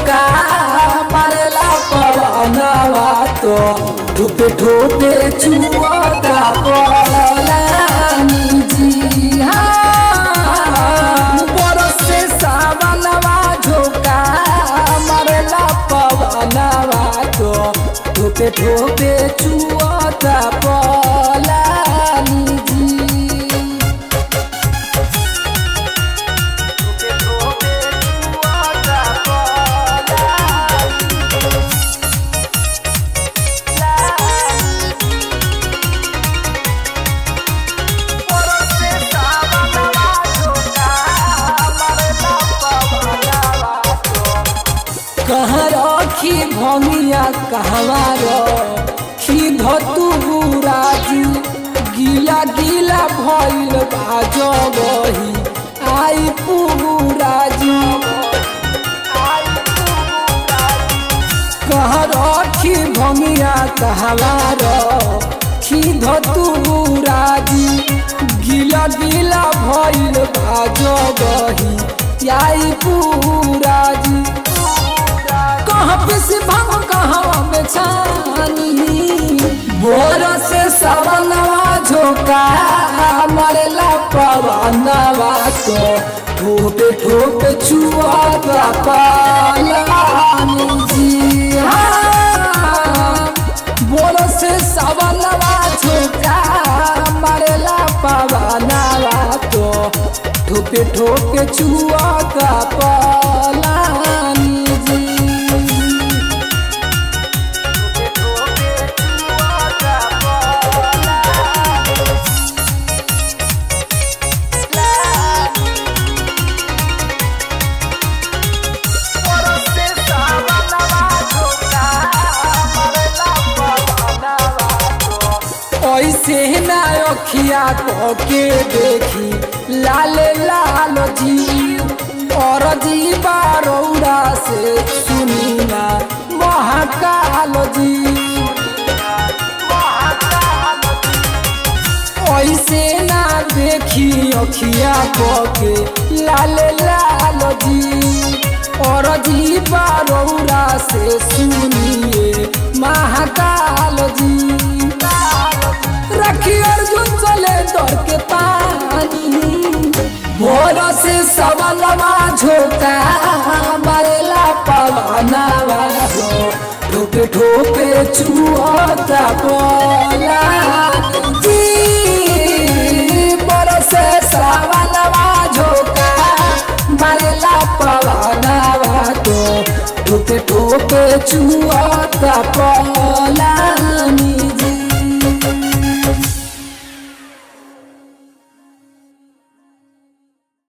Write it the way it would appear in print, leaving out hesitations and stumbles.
झोंका मारेला पवनवा तो ठोपे ठोपे चुआता पलानी जी। हाँ बरसे सावनवा झोंका मारेला पवनवा तो ठोपे ठोपे चुआता पलानी जी। कहाँ रखी भंगिया कहवा रखी धतु राजू गीला गीला भइल बाजो बही आई पुराजू। कहाँ रखी भंगिया कहवा रखी धतु राजू गीला गीला भइल बाजो बही आई पुराजू। से भाव कहाँ में छानी बोर से सवनवा झोंका मारेला पवनवा तो ठोपे ठोपे चुआता पलानी जी। हाँ बोर से सवनवा झोंका मारेला पवनवा तो ठोपे ठोपे चुआता पलानी जी। ऐसे ना अखिया के देखी लाल लाल जी और जी बारौरा से सुनी ना महाकाल जी। ऐसे ना देखी अखिया के लाल लाल जी और जी बारौरा से सुनिए महाकाल जी। रखी अर्जुन चले दौड़ के पानी भोर से सवनवा झोंका मारेला पवनवा हो ठोपे ठोपे चुआता पलानी जी। बरसे सवनवा झोंका मारेला पवनवा तो ठोपे ठोपे चुआता पलानी।